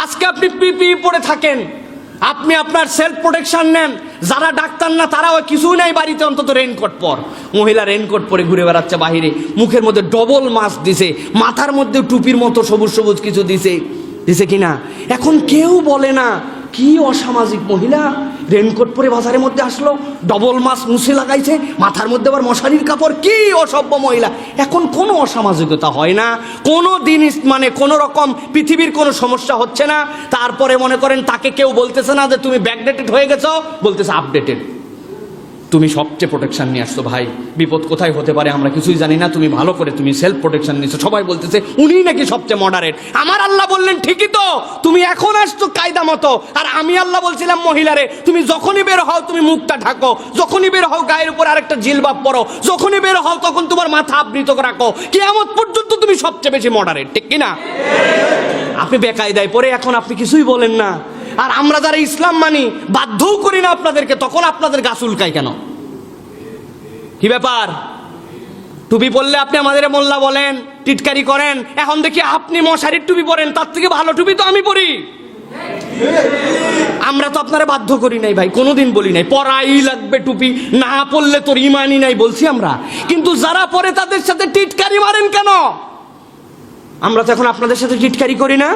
আজকে আপনি পিপিই পরে থাকেন, আপনি আপনার সেলফ প্রোটেকশন নেন, যারা ডাক্তার না তারাও কিছুই নাই বাড়িতে অন্তত রেইনকোট পর। মহিলা রেইনকোট পরে ঘুরে বেড়াচ্ছে বাহিরে, মুখের মধ্যে ডবল মাস্ক দিছে, মাথার মধ্যে টুপির মতো সবুজ সবুজ কিছু দিছে কিনা। এখন কেউ বলে না কি অসামাজিক মহিলা রেইনকোট পরে বাজারের মধ্যে আসলো, ডবল মাস্ক মুছে লাগাইছে, মাথার মধ্যে আবার মশারির কাপড়, কি অসভ্য মহিলা। এখন কোনো অসামাজিকতা হয় না, কোনো দিন মানে কোনো রকম পৃথিবীর কোনো সমস্যা হচ্ছে না। তারপরে মনে করেন তাকে কেউ বলতেছে না যে তুমি ব্যাকডেটেড হয়ে গেছো, বলতেছে আপডেটেড। তুমি সবচেয়ে প্রোটেকশন নিয়ে আসছো ভাই, বিপদ কোথায় হতে পারে আমরা কিছুই জানি না, তুমি ভালো করে তুমি সেলফ প্রোটেকশন নিয়েছো। সবাই বলতেছে উনি নাকি সবচেয়ে মডারেট। আমার আল্লাহ বললেন ঠিকই তো, তুমি এখন আসছো কায়দা মতো, আর আমি আল্লাহ বলছিলাম মহিলারে তুমি যখনই বের হও তুমি মুখটা ঢাকো, যখনই বের হও গায়ের উপর আরেকটা জিলবাব পরো, যখনই বের হও তখন তোমার মাথা আবৃত রাখো, কিয়ামত পর্যন্ত তুমি সবচেয়ে বেশি মডারেট, ঠিক কিনা? আপনি বেকায়দায় পরে এখন আপনি কিছুই বলেন না, আর আমরা যারা ইসলাম মানি বাধ্যও করি না আপনাদেরকে, তখন আপনাদের গা চুলকায় কেন? কি ব্যাপার? টুপি পরলে আপনি আমাদের মোল্লা বলেন, টিটকারি করেন, এখন দেখি আপনি মশারির টুপি পরেন, তার থেকে ভালো টুপি তো আমি পরি। আমরা তো আপনারা বাধ্য করি নাই ভাই, কোনোদিন বলি নাই পরাই লাগবে টুপি, না পরলে তোর ইমানই নাই বলছি আমরা। কিন্তু যারা পরে তাদের সাথে টিটকারি মারেন কেন? আমরা তো এখন আপনাদের সাথে টিটকারি করি না,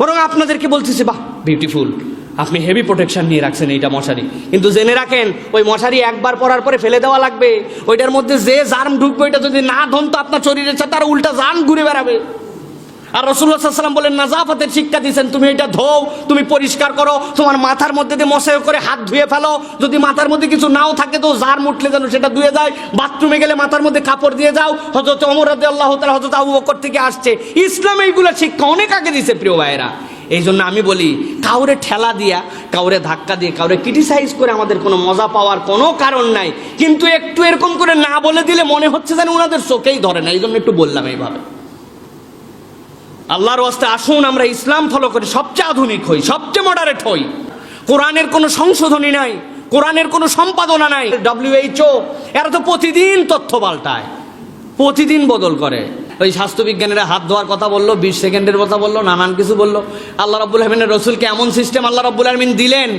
বরং আপনাদেরকে বলতেছে বাহ বিউটিফুল, আপনি হেভি প্রোটেকশন নিয়ে রাখছেন এইটা মশারি। কিন্তু জেনে রাখেন ওই মশারি একবার পরার পরে ফেলে দেওয়া লাগবে, ওইটার মধ্যে যে জার্ম ঢুকবে ওইটা যদি না ধন তো আপনার শরীরের সাথে আর উল্টা জার্ম ঘুরে বেড়াবে। আর রাসূলুল্লাহ সাল্লাল্লাহু আলাইহি ওয়াসাল্লাম বলেন নাজাফাতের শিক্ষা দিয়েছেন, তুমি এটা ধোও, তুমি পরিষ্কার করো, তোমার মাথার মধ্যে দিয়ে মশাই করে হাত ধুয়ে ফেলো, যদি মাথার মধ্যে কিছু নাও থাকে তো জার্ম উঠলে যেন সেটা ধুয়ে যায়, বাথরুমে গেলে মাথার মধ্যে কাপড় দিয়ে যাও। হযরত ওমর রাদিয়াল্লাহু তাআলা হযরত আবু বকর থেকে আসছে, ইসলাম এইগুলো শিক্ষা অনেক আগে দিয়েছে প্রিয় ভাইয়েরা। এই জন্য আমি বলি কাউরে ঠেলা দিয়া, কাউরে ধাক্কা দিয়ে, কাউরে ক্রিটিসাইজ করে আমাদের কোনো মজা পাওয়ার কোনো কারণ নাই, কিন্তু একটু এরকম করে না বলে দিলে মনে হচ্ছে যেন ওনাদের চোখেই ধরে না, এই জন্য একটু বললাম এইভাবে। আল্লাহর ওয়াস্তে আসুন আমরা ইসলাম ফলো করি, সবচেয়ে আধুনিক হই, সবচেয়ে মডারেট হই। কোরআনের কোনো সংশোধনী নাই, কোরআনের কোনো সম্পাদনা নাই। WHO এরা তো প্রতিদিন তথ্য পাল্টায়, প্রতিদিন বদল করে। ওই স্বাস্থ্যবিজ্ঞানীরা হাত ধোয়ার কথা বললো, 20 সেকেন্ডের কথা বললো, নানান কিছু বললো। আল্লাহ রাব্বুল আলামিনের রাসূলকে এমন সিস্টেম আল্লাহ রাব্বুল আলামিন দিলেন,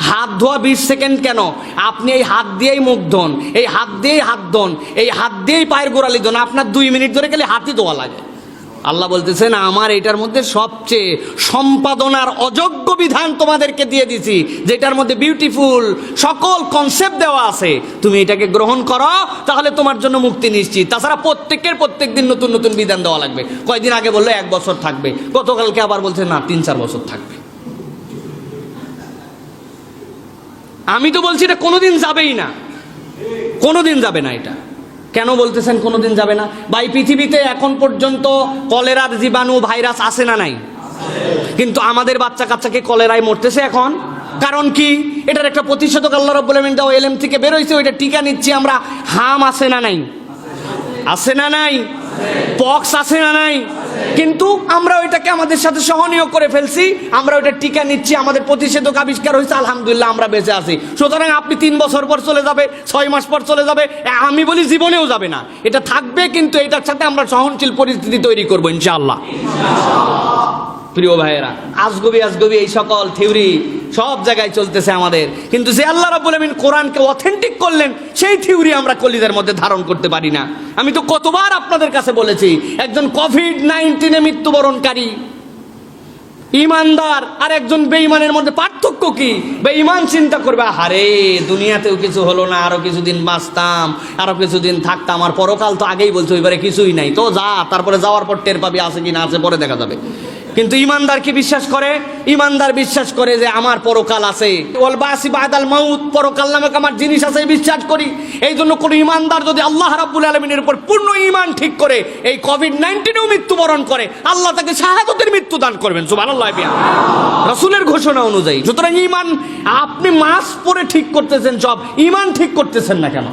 হাত ধোয়া 20 সেকেন্ড কেন, আপনি এই হাত দিয়েই মুখ ধোন, এই হাত দিয়েই হাত ধোন, এই হাত দিয়েই পায়ের গোড়ালি ধোন, আপনার 2 মিনিট ধরে গেলে হাতই ধোয়া লাগে। আল্লাহ বলতেছেন আমার এটার মধ্যে সবচেয়ে সম্পাদনার অযোগ্য বিধান তোমাদেরকে দিয়ে দিছি, যেটার মধ্যে বিউটিফুল সকল কনসেপ্ট দেওয়া আছে, তুমি এটাকে গ্রহণ করো, তাহলে তোমার জন্য মুক্তি নিশ্চিত। তাছাড়া প্রত্যেক দিন নতুন নতুন বিধান দেওয়া লাগবে। কয়েকদিন আগে বললো 1 বছর থাকবে, গতকালকে আবার বলছে না 3-4 বছর থাকবে। আমি তো বলছি এটা কোনোদিন যাবেই না, কোনোদিন যাবে না। এটা কেন বলতেছেন কোনোদিন যাবে না? ভাই পৃথিবীতে এখন পর্যন্ত কলেরার জীবাণু ভাইরাস আছে না নাই? কিন্তু আমাদের বাচ্চা কাচ্চাকে কলেরায় মরতেছে এখন, কারণ কি? এটার একটা প্রতিষেধক আল্লাহ রাব্বুল আলামিন দাও এলএম থেকে বের হইছে, ওইটা টিকা নিচ্ছি আমরা। হাম আছে না নাই? আছে না নাই? পক্স আছে না নাই? কিন্তু আমরা ওইটাকে আমাদের সাথে সহনীয় করে ফেলছি, আমরা ওইটা টিকা নিচ্ছি, আমাদের প্রতিষেধক আবিষ্কার হয়েছে, আলহামদুলিল্লাহ আমরা বেঁচে আছি। সুতরাং আপনি 3 বছর পর চলে যাবে, 6 মাস পর চলে যাবে, আমি বলি জীবনেও যাবে না, এটা থাকবে। কিন্তু এটার সাথে আমরা সহনশীল পরিস্থিতি তৈরি করবো ইনশাআল্লাহ। প্রিয় ভাইয়েরা, আজগবি এই সকল থিওরি সব জায়গায় চলতেছে আমাদের, কিন্তু যে আল্লাহ রাব্বুল আলামিন কোরআনকে অথেন্টিক করলেন সেই থিওরি আমরা কলিজার মধ্যে ধারণ করতে পারি না। আমি তো কতবার আপনাদের কাছে বলেছি, একজন কোভিড-19 মৃত্যুবরণকারী ইমানদার আর একজন বেঈমানের মধ্যে পার্থক্য কি? বেঈমান চিন্তা করবে আরে দুনিয়াতেও কিছু হলো না, আরো কিছুদিন বাঁচতাম, আরো কিছুদিন থাকতাম, আর পরকাল তো আগেই বলছে ওইবারে কিছুই নাই, তো যা, তারপরে যাওয়ার পর টের পাবি আছে কি না আছে পরে দেখা যাবে। কিন্তু ইমানদার কি বিশ্বাস করে? ইমানদার বিশ্বাস করে যে আমার পরকাল আছে, ওয়াল বাসি বাদাল মাউত, পরকাল নামক আমার জিনিস আছে, বিশ্বাস করি। এই জন্য কোন ইমানদার যদি আল্লাহ রাব্বুল আলামিনের উপর পূর্ণ ঈমান ঠিক করে এই কোভিড-19-এও মৃত্যুবরণ করে, আল্লাহ তাকে শাহাদাতের মৃত্যু দান করবেন, সুবহানাল্লাহ, রাসূলের ঘোষণা অনুযায়ী। সুতরাং ঈমান আপনি মাস পরে ঠিক করতেছেন, সব ঈমান ঠিক করতেছেন না কেন?